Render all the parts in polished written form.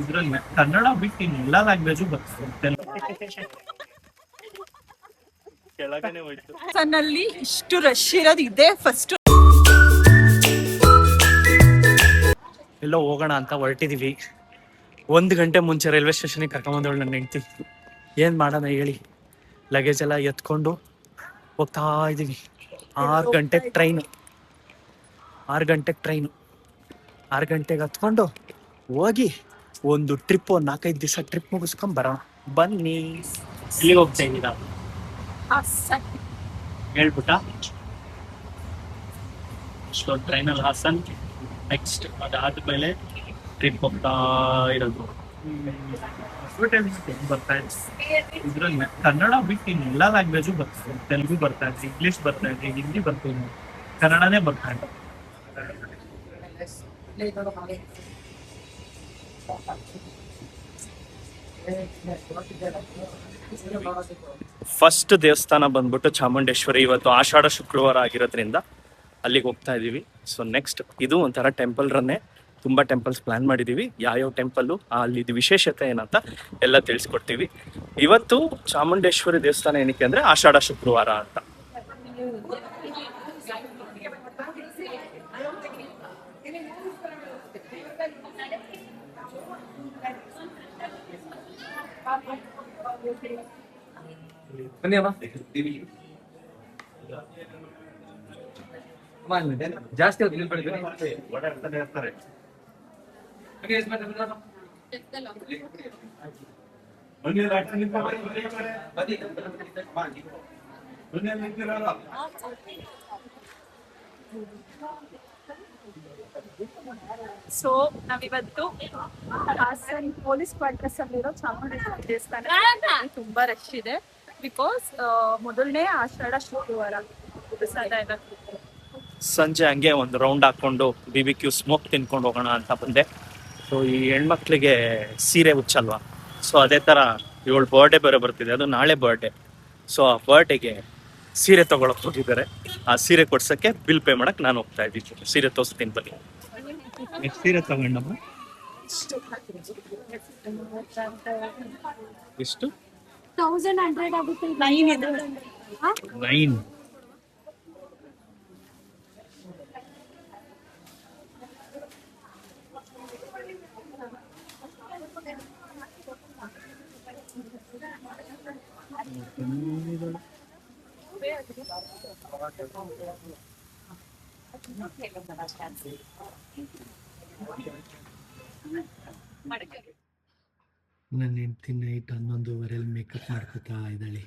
ಇದ್ರಲ್ಲಿ ಕನ್ನಡ ಬಿಟ್ಟು ಇನ್ನೆಲ್ಲ ಲ್ಯಾಂಗ್ವೇಜು ಬರ್ತದೆ. ಕೆಳಗನೆ ಹೋಯ್ತು. ನಲ್ಲಿ ಇಷ್ಟು ರಶ್ ಇರೋದು ಇದೆ ಫಸ್ಟ್. ಎಲ್ಲೋ ಹೋಗೋಣ ಅಂತ ಹೊರಟಿದೀವಿ. 1 ಗಂಟೆ ಮುಂಚೆ ರೈಲ್ವೆ ಸ್ಟೇಷನ್ಗೆ ಕರ್ಕೊಂಬಂದವಳು ನನ್ನ ಹೆಂಡ್ತಿ. ಏನು ಮಾಡೋಣ ಹೇಳಿ, ಲಗೇಜ್ ಎಲ್ಲ ಎತ್ಕೊಂಡು ಹೋಗ್ತಾ ಇದ್ದೀವಿ. 6 ಗಂಟೆಗೆ ಟ್ರೈನು. 6 ಗಂಟೆಗೆ ಹತ್ಕೊಂಡು ಹೋಗಿ ಒಂದು ಟ್ರಿಪ್, 4-5 ದಿವಸ ಟ್ರಿಪ್ ಮುಗಿಸ್ಕೊಂಡ್ ಬರೋಣ ಬನ್ನಿ. ಎಲ್ಲಿಗೆ ಹೋಗ್ತಾ ಇದ್ದೀರಾ ಹೇಳ್ಬಿಟ್ಟ. ಇಷ್ಟೊಂದು ಟ್ರೈನಲ್ಲಿ ಹಾಸನ್, ನೆಕ್ಸ್ಟ್ ಅದಾದ್ಮೇಲೆ ಟ್ರಿಪ್ ಹೋಗ್ತಾ ಇರೋದು. ಬರ್ತಾ ಇದ್ರಲ್ಲಿ ಕನ್ನಡ ಬಿಟ್ಟು ಇನ್ನೆಲ್ಲ ಲ್ಯಾಂಗ್ವೇಜು ಬರ್ತದೆ. ತೆಲುಗು ಬರ್ತಾ ಇದೆ, ಇಂಗ್ಲಿಷ್ ಬರ್ತಾ ಇದೆ, ಹಿಂದಿ ಬರ್ತಾ ಇದೆ, ಕನ್ನಡನೇ ಬರ್ತಾ ಇದೆ. ಫಸ್ಟ್ ದೇವಸ್ಥಾನ ಬಂದ್ಬಿಟ್ಟು ಚಾಮುಂಡೇಶ್ವರಿ. ಇವತ್ತು ಆಷಾಢ ಶುಕ್ರವಾರ ಆಗಿರೋದ್ರಿಂದ ಅಲ್ಲಿಗೆ ಹೋಗ್ತಾ ಇದೀವಿ. ಸೊ ನೆಕ್ಸ್ಟ್ ಇದು ಒಂಥರ ಟೆಂಪಲ್ ರನ್ನೇ. ತುಂಬಾ ಟೆಂಪಲ್ಸ್ ಪ್ಲಾನ್ ಮಾಡಿದೀವಿ. ಯಾವ್ಯಾವ ಟೆಂಪಲ್ಲು, ಅಲ್ಲಿದ್ದು ವಿಶೇಷತೆ ಏನಂತ ಎಲ್ಲ ತಿಳಿಸ್ಕೊಡ್ತೀವಿ. ಇವತ್ತು ಚಾಮುಂಡೇಶ್ವರಿ ದೇವಸ್ಥಾನ ಏನಕ್ಕೆ ಅಂದ್ರೆ ಆಷಾಢ ಶುಕ್ರವಾರ ಅಂತ. ಜಾಸ್ತಿ ಸೊ ನಾವಿವತ್ತು ಹಾಸನ್ ಪೊಲೀಸ್ ಕ್ವಾರ್ಟರ್ಸ್ ಅಲ್ಲಿರೋ ಚಾಮುಂಡೇಶ್ವರಿ ದೇವಸ್ಥಾನ. ತುಂಬಾ ರಶ್ ಇದೆ ಬಿಕಾಸ್ ಮೊದಲನೇ ಆಷಾಢ ಶುಕ್ರವಾರ. ಸಂಜೆ ಹಂಗೆ ಒಂದು ರೌಂಡ್ ಹಾಕೊಂಡು BBQ ಸ್ಮೋಕ್ ತಿನ್ಕೊಂಡು ಹೋಗೋಣ ಅಂತ ಬಂದೆ. ಸೊ ಈ ಹೆಣ್ಮಕ್ಳಿಗೆ ಸೀರೆ ಹುಚ್ಚಲ್ವಾ, ಸೊ ಅದೇ ಥರ ಇವಳು ಬರ್ಡೇ ಬೇರೆ ಬರ್ತಿದೆ, ಅದು ನಾಳೆ ಬರ್ಡೇ. ಸೊ ಆ ಬರ್ಡೇಗೆ ಸೀರೆ ತಗೊಳಕ್ ಹೋಗಿದ್ದಾರೆ. ಆ ಸೀರೆ ಕೊಡ್ಸಕ್ಕೆ ಬಿಲ್ ಪೇ ಮಾಡಕ್ ನಾನು ಹೋಗ್ತಾ ಇದ್ದೀನಿ. ಸೀರೆ ತೋರಿಸ್ತೀನಿ ಬನ್ನಿ. ಎಷ್ಟು ಸೀರೆ ತಗೊಂಡಮ್ಮ? ಎಷ್ಟು? 1100 ಆಗುತ್ತೆ. 9. ನನ್ನ ಹೆಂಡತಿ ನೈಟ್ 11:15 ಮೇಕಪ್ ಮಾಡ್ಕೊತಾ ಇದ್ದಾಳೆ.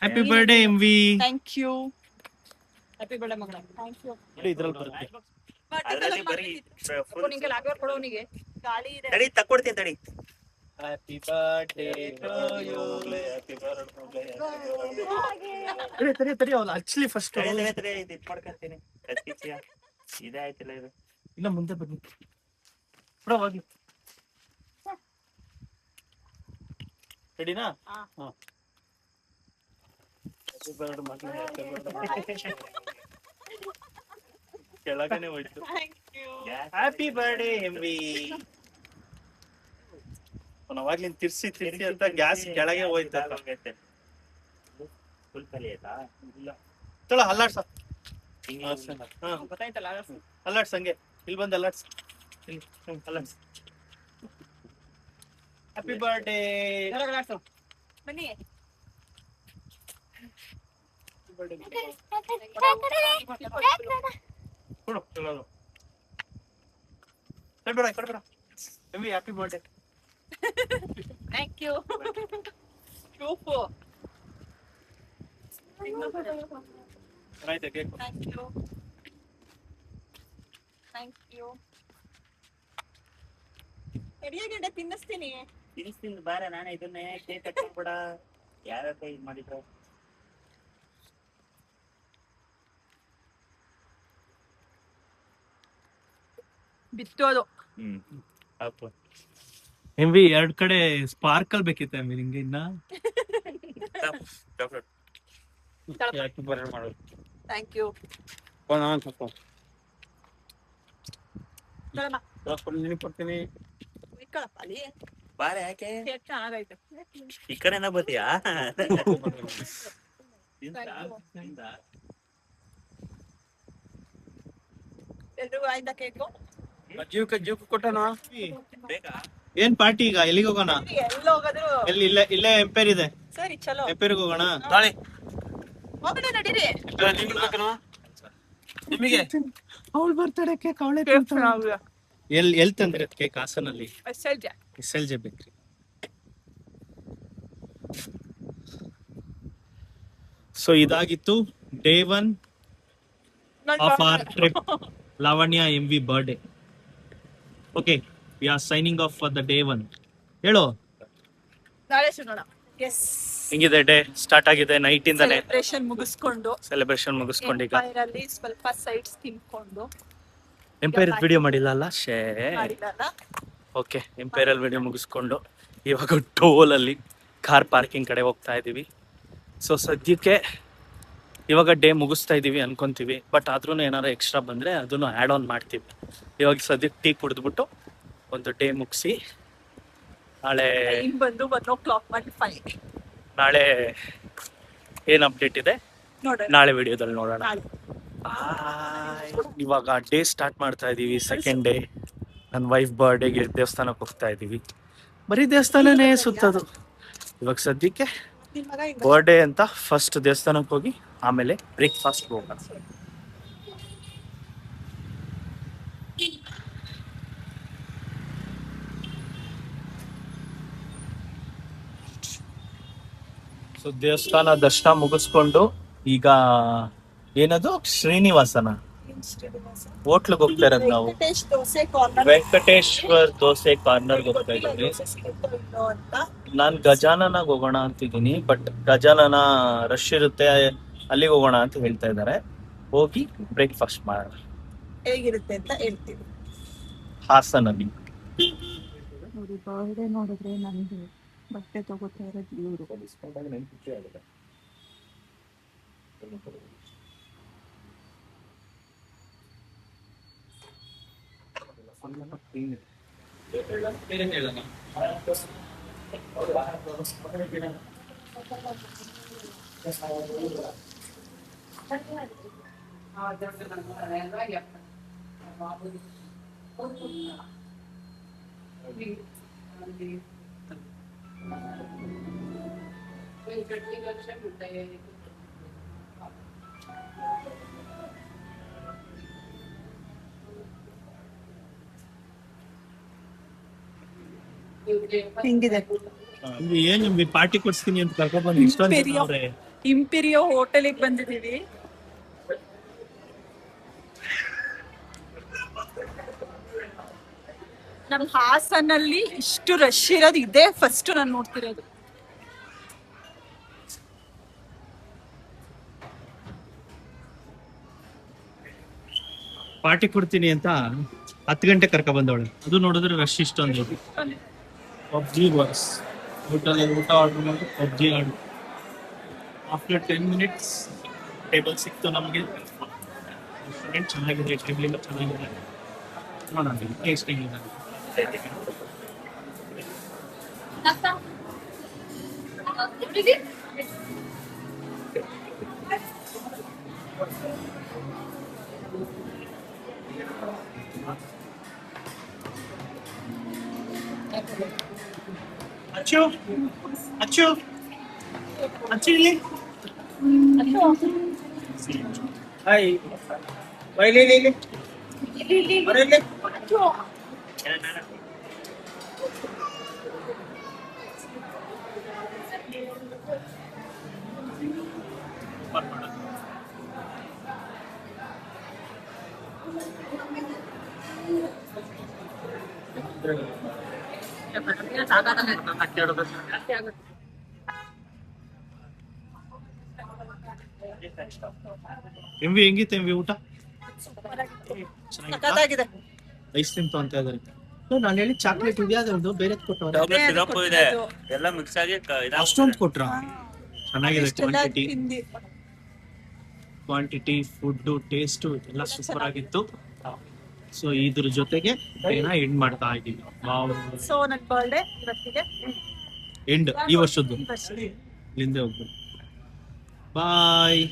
Happy birthday MV. Thank you. Happy birthday ಮಗಳ. Thank you. ಇದ್ರಲ್ಲಿ ಬರುತ್ತೆ. ಅದರಲ್ಲಿ ಬರಿ ನಿಮಗೆ ಲಾಗರ್ ಕೊಡೋನಿಗೆ ಗಾಳಿ ಇದೆ. ತಡಿ ತಕ್ಕೊಡ್ತೀನಿ ತಡಿ. Happy birthday to you. Happy birthday. ತಡಿ ಅವಳು ಆಕ್ಚುಲಿ ಫಸ್ಟ್ ಇದು ಮಾಡ್ಕೊಂತೀನಿ. ಇದೇ ಆಯ್ತಿಲ್ಲ ಇದು. ಇಲ್ಲ ಮುಂದೆ ಬನ್ನಿ ಬಿಡ ಹೋಗಿ. ರೆಡಿನಾ? ಹಾ. ಹ್ಯಾಪಿ ಬರ್ಡೇ ಮಗನೇ. ಕೆಳಗನೆ ಹೋಯ್ತು. Happy birthday MV. ನಾವಾಗ್ಲಿ ತಿರ್ಸಿ ಅಂತ ಗ್ಯಾಸ್ ಕೆಳಗೆ ಹೋಯ್ತು. ಅಲ್ಲಾಡ್ಸ ಅಲ್ಲಾಡ್ಸ ಹಂಗೆ ಇಲ್ಲಿ ಬಂದು ಅಲ್ಲಾಡ್ಸ. Happy birthday. ಬನ್ನಿ. ಕೊಡ್ಬೇಡ MV happy birthday. Thank you. Super. ಆಯ್ತಾ cake? Thank you. Thank you. ಎಡಿಯಾಗಂಡೆ ತಿನ್ನಿಸ್ತೀನಿ ಬಾರ. ನಾನೇ ಇದನ್ನೇ ಕೇಕ್ ಕಟ್ಕೊಂಡ್ಬಿಡ. ಯಾರ ಕೈ ಮಾಡಿದ್ರು ಬಿತ್ತೋದು. MV 2 ಕಡೆ ಸ್ಪಾರ್ಕಲ್ ಬೇಕಿತ್ತ MV ನಿಂಗೆ? ಇನ್ನ ಮಾಡೋದು ಥ್ಯಾಂಕ್ ಯು. ಕೊಡ್ತೀನಿ. ಇಟ್ಕೊಳಪ್ಪ ಅಲ್ಲಿ. ಬಾರೆ ಯಾಕೆ ಕೇಕ್ ಚೆನ್ನಾಗೈತೆ. ಈ ಕಡೆನ ಬತ್ತೀಯಾ? ಎಲ್ರಿಗೂ ಆಯ್ತಾ ಕೇಕು? ಜೀವಕ್ಕೆ ಕೊಟ್ಟಣ. ಬೇಕಾ? ಏನ್ ಪಾರ್ಟಿ ಈಗ? ಎಲ್ಲಿಗೆ ಹೋಗೋಣ? ಎಲ್ಲ ಹೋಗೋದು. ಇಲ್ಲೇ ಎಂಪೈರ್ ಇದೆ. ಸರಿ ಚಲೋ ಎಂಪೈರ್ಗೆ ಹೋಗೋಣ. ಹೋಗೋಣ ನಡೀರಿ. ನಿಮಗೆ ಅವಳು ಬರ್ತಡೆ ಕೇಕ್ ಅವಳೇ ಎಲ್ಲಿ ತಂದ್ರೆ ಕೇಕ್? ಹಾಸನಲ್ಲಿ SLJ ಬೇಕ್ರಿ. ಸೊ ಇದಾಗಿತ್ತು day 1 of our trip. Lavanya MV birthday. Okay, we are signing off for the day 1. ಹೇಳು. ನಾಳೆ ಸಿಗೋಣ. ಎಸ್. ಹೆಂಗಿದೆ ಡೇ? ಸ್ಟಾರ್ಟ್ ಆಗಿದೆ ನೈಟ್ ಇಂದಾನೆ. ಸೆಲೆಬ್ರೇಷನ್ ಮುಗಿಸ್ಕೊಂಡು ಈಗ ಎಂಪೈರ್ ಅಲ್ಲಿ ಸ್ವಲ್ಪ ಸೈಡ್ಸ್ ತಿನ್ಕೊಂಡು. ಎಂಪೈರ್ ವಿಡಿಯೋ ಮಾಡಿಲ್ಲ ಅಲ್ಲ? ಶೇ. ಮಾಡಿಲ್ಲ. ಓಕೆ, ಎಂಪೈರಲ್ ವಿಡಿಯೋ ಮುಗಿಸ್ಕೊಂಡು ಇವಾಗ ಟೋಲ್ ಅಲ್ಲಿ ಕಾರ್ ಪಾರ್ಕಿಂಗ್ ಕಡೆ ಹೋಗ್ತಾ ಇದೀವಿ. ಸೊ ಸದ್ಯಕ್ಕೆ ಇವಾಗ ಡೇ ಮುಗಿಸ್ತಾ ಇದೀವಿ ಅನ್ಕೊಂತೀವಿ, ಬಟ್ ಆದ್ರೂ ಏನಾರು ಎಕ್ಸ್ಟ್ರಾ ಬಂದ್ರೆ ಅದನ್ನು ಆ್ಯಡ್ ಆನ್ ಮಾಡ್ತೀವಿ. ಇವಾಗ ಸದ್ಯಕ್ಕೆ ಟೀ ಕುಡಿದ್ಬಿಟ್ಟು ಒಂದು ಡೇ ಮುಗಿಸಿ ನಾಳೆ ಬಂದು 1:45 ನಾಳೆ ಏನ್ ಅಪ್ಡೇಟ್ ಇದೆ ನೋಡೋಣ. ನಾಳೆ ವಿಡಿಯೋದಲ್ಲಿ ನೋಡೋಣ. ಇವಾಗ ಡೇ ಸ್ಟಾರ್ಟ್ ಮಾಡ್ತಾ ಇದೀವಿ. Second day. ನನ್ನ ವೈಫ್ ಬರ್ಡೇಗೆ ದೇವಸ್ಥಾನಕ್ಕೆ ಹೋಗ್ತಾ ಇದೀವಿ. ಬರೀ ದೇವಸ್ಥಾನನೇ ಸುತ್ತೋದು. ಇವಾಗ ಸದ್ಯಕ್ಕೆ ನಿನ್ ಮಗ ಹಿಂಗ ಬರ್ಡೇ ಅಂತ ಫಸ್ಟ್ ದೇವಸ್ಥಾನಕ್ಕೆ ಹೋಗಿ ಆಮೇಲೆ ಬ್ರೇಕ್ಫಾಸ್ಟ್ ಹೋಗೋಣ. ಸೊ ದೇವಸ್ಥಾನ ದರ್ಶನ ಮುಗಿಸ್ಕೊಂಡು ಈಗ ಏನದು ಶ್ರೀನಿವಾಸನ ಹೋಟ್ಲಿಗೆ ಹೋಗ್ತಾ ಇರೋದು ನಾವು. ವೆಂಕಟೇಶ್ ದೋಸೆ ಕಾರ್ನರ್. ವೆಂಕಟೇಶ್ವರ್ ದೋಸೆ ಕಾರ್ನರ್ಗೆ ಹೋಗ್ತಾ ಇದ್ದೀವಿ. ಅಂತ ನಾನ್ ಗಜಾನನಾಗ ಹೋಗೋಣ ಅಂತಿದ್ದೀನಿ, ಬಟ್ ಗಜಾನನ ರಶ್ ಇರುತ್ತೆ, ಅಲ್ಲಿಗೆ ಹೋಗೋಣ ಅಂತ ಹೇಳ್ತಾ ಇದ್ದಾರೆ. ಹೋಗಿ ಬ್ರೇಕ್ಫಾಸ್ಟ್ ಮಾಡೋಣ ಹೇಗಿರುತ್ತೆ ಅಂತ ಹೇಳ್ತೀವಿ. ಹಾಸನಲ್ಲಿ. ನೋಡಿ ಬರ್ಡೇ ನೋಡಿದ್ರೆ ನನಗೆ ಬಟ್ಟೆ ತಗೋತಾ ಇರೋದು ಇವರು. ಹಿಂಗಿದೆ. ಏನ್ ನಿಮ್ಗೆ ಪಾರ್ಟಿ ಕೊಡ್ಸ್ತೀನಿ ಅಂತ ಕರ್ಕೊಂಡ್ ಬಂದು ಇಷ್ಟೊಂದು ಜನ ಅವ್ರೆ. ಇಂಪೀರಿಯೋ ಹೋಟೆಲಿಗೆ ಬಂದಿದ್ದೀವಿ. ನಮ್ ಹಾಸನಲ್ಲಿ ಇಷ್ಟು ರಶ್ ಇರೋದು ಇದೇ ಫಸ್ಟ್ ನಾನು ನೋಡ್ತಿರೋದು. ಪಾರ್ಟಿ ಕೊಡ್ತೀನಿ ಅಂತ 10 ಗಂಟೆ ಕರ್ಕ ಬಂದವಳು. ಅದು ನೋಡಿದ್ರೆ ರಶ್ ಇಷ್ಟೊಂದು. ಪಬ್ಜಿ ಬಾಸ್ ಹೋಟೆಲಲ್ಲಿ ಊಟ ಆರ್ಡರ್ ಮಾಡಿ ಪಬ್ಜಿ ಆಡು. ಆಫ್ಟರ್ 10 ಮಿನಿಟ್ಸ್ ಟೇಬಲ್ ಸಿಕ್ತು ನಮಗೆ. ರೆಸ್ಟೋರೆಂಟ್ ಚೆನ್ನಾಗಿದೆ, ಟೇಬಲ್ ಚೆನ್ನಾಗಿದೆ. ನೋಡೋಣ ಟೇಸ್ಟ್ ಹೆಂಗಿದೆ. ಅಚ್ಚು ಅಚ್ಚು ಅಚ್ಚು ಇಲ್ಲಿ ಹಾಯ್ ಬೈಲಿ ಇಲ್ಲಿ ಬರಲಿ. ಎಂವಿ ಹೆಂಗಿತ್ತು? ಎಂವಿ ಊಟ ಸಖತ್ತಾಗಿದೆ. ಐಸ್ ಕ್ರೀಮ್ ಅಂತ ಇದಾರೆ. ನಾನು ಹೇಳಿ ಚಾಕ್ಲೇಟ್ ಇದೆಯಾ? ಅದೊಂದು ಬೇರೆ ಕೊಟ್ಟವ್ರೆ. ಎಲ್ಲ ಮಿಕ್ಸ್ ಆಗಿ ಅಷ್ಟೊಂದು ಕೊಟ್ರ? ಚೆನ್ನಾಗಿದೆ ಇಷ್ಟೆಲ್ಲ ಕ್ವಾಂಟಿಟಿ. ತಿಂದಿ. ಕ್ವಾಂಟಿಟಿ, ಫುಡ್, ಟೇಸ್ಟ್ ಎಲ್ಲ ಸೂಪರ್ ಆಗಿತ್ತು. ಸೊ ಇದ್ರ ಜೊತೆಗೆ ಡೇನ ಎಂಡ್ ಮಾಡ್ತಾ ಇದ್ದೀವಿ. ಸೊ ನನ್ನ ಬರ್ಡೇ ಇವತ್ತಿಗೆ ಎಂಡ್ ಈ ವರ್ಷದ್ದು ಈ ವರ್ಷ ಇಲ್ಲಿಂದ ಹೋಗ್ಬೇಕು. ಬಾಯ್.